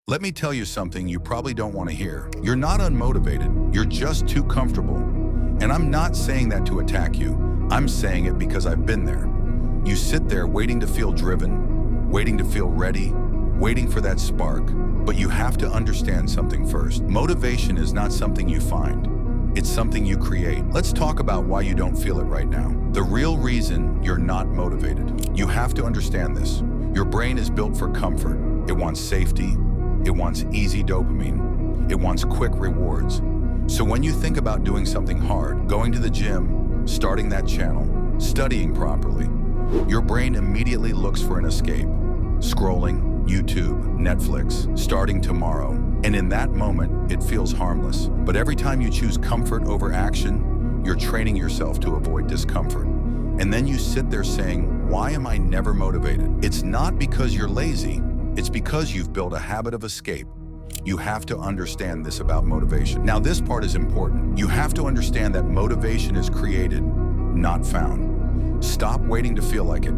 Let me tell you something you probably don't want to hear. You're not unmotivated, you're just too comfortable. And I'm not saying that to attack you, I'm saying it because I've been there. You sit there waiting to feel driven, waiting to feel ready, waiting for that spark. But you have to understand something first. Motivation is not something you find. It's something you create. Let's talk about why you don't feel it right now. The real reason you're not motivated. You have to understand this. Your brain is built for comfort. It wants safety. It wants easy dopamine. It wants quick rewards. So when you think about doing something hard, going to the gym, starting that channel, studying properly, your brain immediately looks for an escape. Scrolling, YouTube, Netflix, starting tomorrow. And in that moment, it feels harmless. But every time you choose comfort over action, you're training yourself to avoid discomfort. And then you sit there saying, why am I never motivated? It's not because you're lazy. It's because you've built a habit of escape. You have to understand this about motivation. Now, this part is important. You have to understand that motivation is created, not found. Stop waiting to feel like it.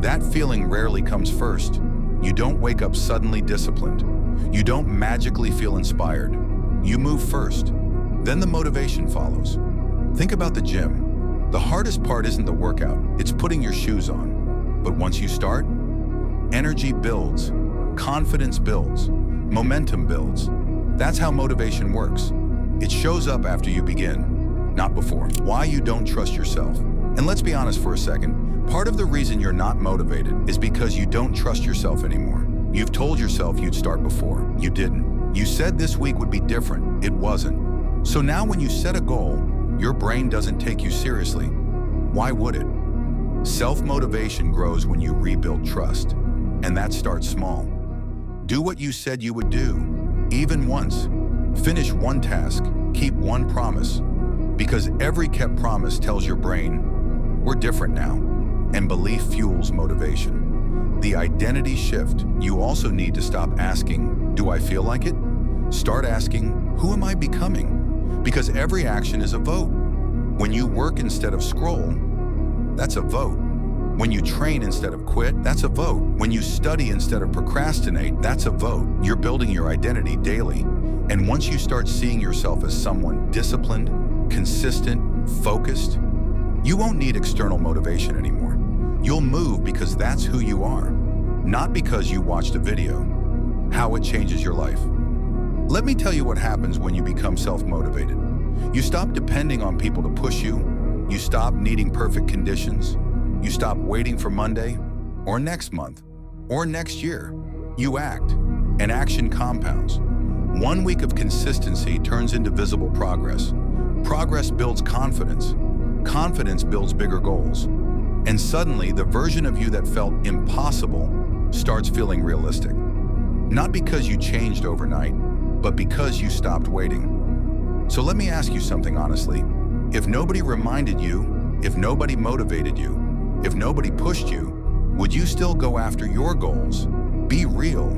That feeling rarely comes first. You don't wake up suddenly disciplined. You don't magically feel inspired. You move first. Then the motivation follows. Think about the gym. The hardest part isn't the workout, it's putting your shoes on. But once you start, energy builds, confidence builds, momentum builds. That's how motivation works. It shows up after you begin, not before. Why you don't trust yourself. And let's be honest for a second. Part of the reason you're not motivated is because you don't trust yourself anymore. You've told yourself you'd start before. You didn't. You said this week would be different. It wasn't. So now when you set a goal, your brain doesn't take you seriously. Why would it? Self-motivation grows when you rebuild trust. And that starts small. Do what you said you would do, even once. Finish one task, keep one promise. Because every kept promise tells your brain, we're different now. And belief fuels motivation. The identity shift, you also need to stop asking, do I feel like it? Start asking, who am I becoming? Because every action is a vote. When you work instead of scroll, that's a vote. When you train instead of quit, that's a vote. When you study instead of procrastinate, that's a vote. You're building your identity daily. And once you start seeing yourself as someone disciplined, consistent, focused, you won't need external motivation anymore. You'll move because that's who you are, not because you watched a video. How it changes your life. Let me tell you what happens when you become self-motivated. You stop depending on people to push you. You stop needing perfect conditions. You stop waiting for Monday, or next month, or next year. You act, and action compounds. 1 week of consistency turns into visible progress. Progress builds confidence. Confidence builds bigger goals. And suddenly, the version of you that felt impossible starts feeling realistic. Not because you changed overnight, but because you stopped waiting. So let me ask you something honestly. If nobody reminded you, if nobody motivated you, if nobody pushed you, would you still go after your goals? Be real.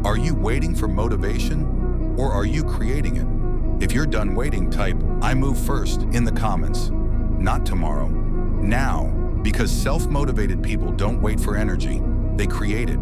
Are you waiting for motivation, or are you creating it? If you're done waiting, type, I move first in the comments. Not tomorrow. Now. Because self-motivated people don't wait for energy, they create it.